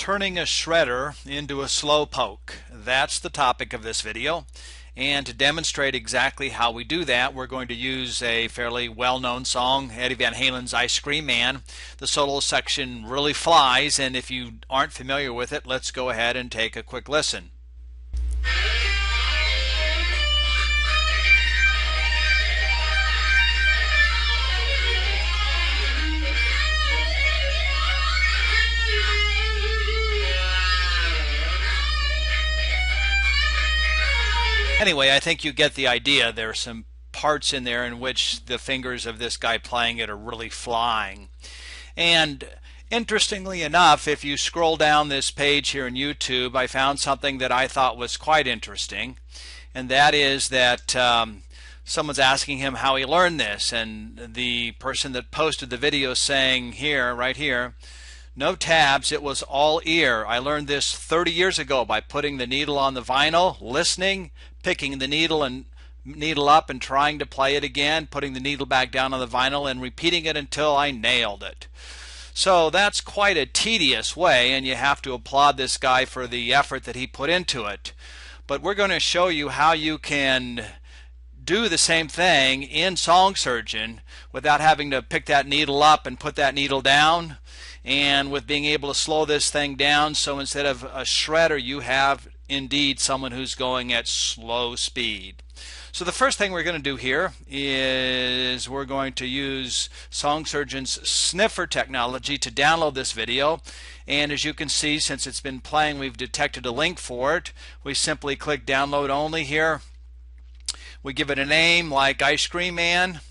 Turning a shredder into a SlowPoke. That's the topic of this video. And to demonstrate exactly how we do that, we're going to use a fairly well-known song, Eddie Van Halen's Ice Cream Man. The solo section really flies, and if you aren't familiar with it, let's go ahead and take a quick listen. Anyway, I think you get the idea. There are some parts in there in which the fingers of this guy playing it are really flying. And interestingly enough, if you scroll down this page here in YouTube, I found something that I thought was quite interesting. And that is that someone's asking him how he learned this. And the person that posted the video saying here, right here, "No tabs, it was all ear. I learned this 30 years ago by putting the needle on the vinyl, listening, picking the needle up and trying to play it again, putting the needle back down on the vinyl and repeating it until I nailed it." So that's quite a tedious way, and you have to applaud this guy for the effort that he put into it. But we're going to show you how you can do the same thing in Song Surgeon without having to pick that needle up and put that needle down, and with being able to slow this thing down, so instead of a shredder you have indeed someone who's going at slow speed. So the first thing we're going to do here is we're going to use Song Surgeon's sniffer technology to download this video. And as you can see, since it's been playing, we've detected a link for it. We simply click download only here. We give it a name like Ice Cream Man,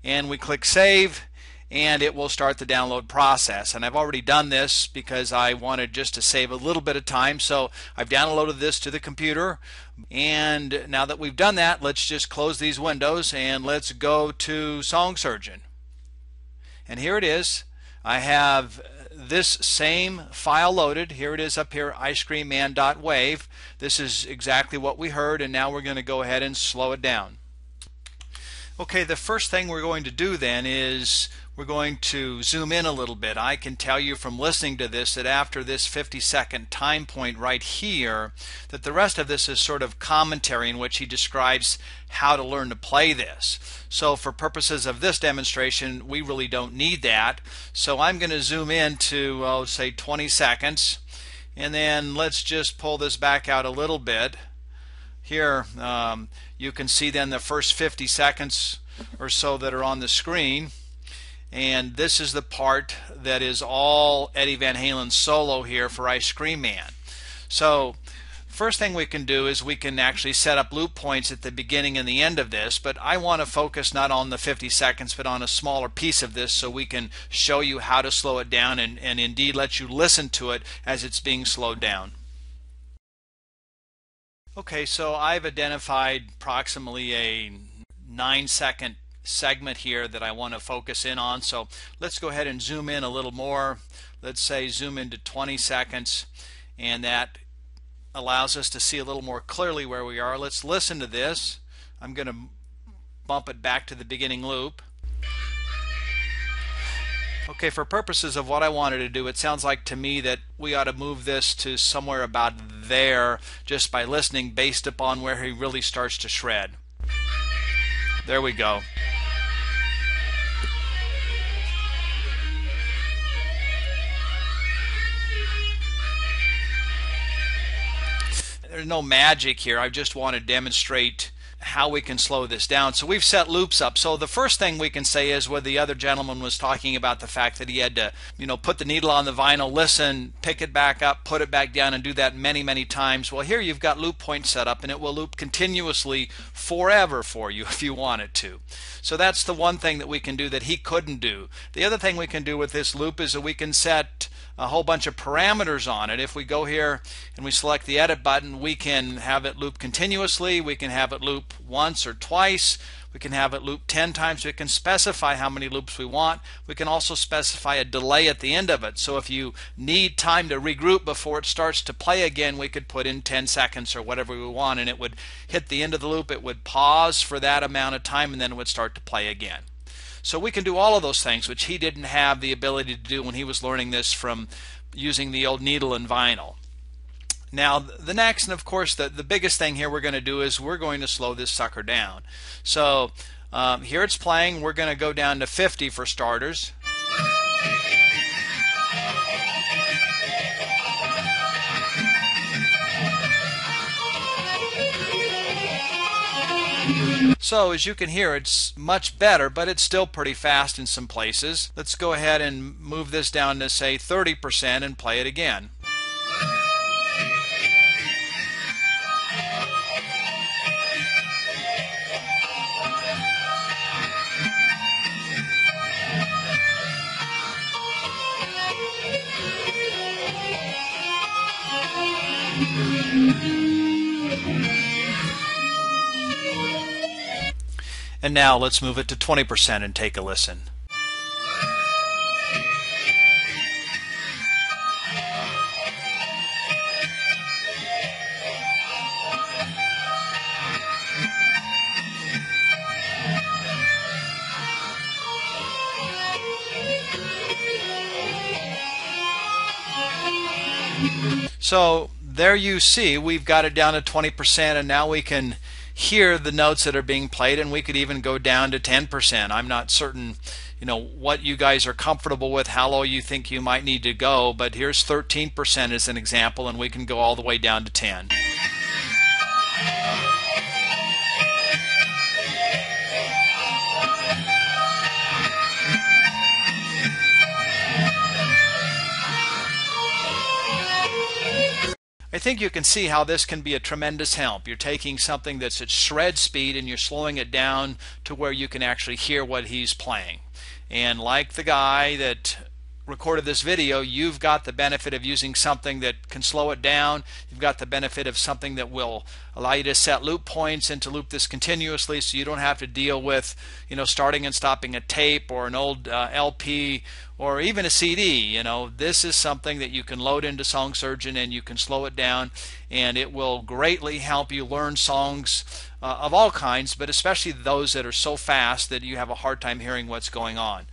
and we click save, and it will start the download process. And I've already done this because I wanted just to save a little bit of time, so I've downloaded this to the computer. And now that we've done that, let's just close these windows and let's go to Song Surgeon. And here it is. I have this same file loaded. Here it is up here, icecreamman.wave. This is exactly what we heard, and now we're going to go ahead and slow it down. Okay, the first thing we're going to do then is we're going to zoom in a little bit. I can tell you from listening to this that after this 50-second time point right here, that the rest of this is sort of commentary in which he describes how to learn to play this. So for purposes of this demonstration, we really don't need that. So I'm going to zoom in to, say 20 seconds, and then let's just pull this back out a little bit. Here you can see then the first 50 seconds or so that are on the screen, and this is the part that is all Eddie Van Halen's solo here for Ice Cream Man. So first thing we can do is we can actually set up loop points at the beginning and the end of this, but I want to focus not on the 50 seconds but on a smaller piece of this so we can show you how to slow it down and indeed let you listen to it as it's being slowed down. Okay, so I've identified approximately a 9-second segment here that I want to focus in on. So let's go ahead and zoom in a little more. Let's say zoom into 20 seconds, and that allows us to see a little more clearly where we are. Let's listen to this. I'm going to bump it back to the beginning loop. Okay, for purposes of what I wanted to do, it sounds like to me that we ought to move this to somewhere about there just by listening based upon where he really starts to shred. There we go. There's no magic here. I just want to demonstrate how we can slow this down. So we've set loops up. So the first thing we can say is where the other gentleman was talking about the fact that he had to, put the needle on the vinyl, listen, pick it back up, put it back down, and do that many, many times. Well, here you've got loop points set up, and it will loop continuously forever for you if you want it to. So that's the one thing that we can do that he couldn't do. The other thing we can do with this loop is that we can set a whole bunch of parameters on it. If we go here and we select the edit button, we can have it loop continuously, we can have it loop once or twice, we can have it loop 10 times, we can specify how many loops we want. We can also specify a delay at the end of it. So if you need time to regroup before it starts to play again, we could put in 10 seconds or whatever we want, and it would hit the end of the loop, it would pause for that amount of time, and then it would start to play again. So we can do all of those things, which he didn't have the ability to do when he was learning this from using the old needle and vinyl. Now the next, and of course the biggest thing here we're going to do is we're going to slow this sucker down. So here it's playing. We're going to go down to 50 for starters. So as you can hear, it's much better, but it's still pretty fast in some places. Let's go ahead and move this down to say 30% and play it again. And now let's move it to 20% and take a listen. So there you see, we've got it down to 20%, and now we can hear the notes that are being played, and we could even go down to 10%. I'm not certain, what you guys are comfortable with, how low you think you might need to go, but here's 13% as an example, and we can go all the way down to 10. I think you can see how this can be a tremendous help. You're taking something that's at shred speed and you're slowing it down to where you can actually hear what he's playing. And like the guy that recorded this video, you've got the benefit of using something that can slow it down. You've got the benefit of something that will allow you to set loop points and to loop this continuously, so you don't have to deal with starting and stopping a tape or an old LP or even a CD. This is something that you can load into Song Surgeon and you can slow it down, and it will greatly help you learn songs of all kinds, but especially those that are so fast that you have a hard time hearing what's going on.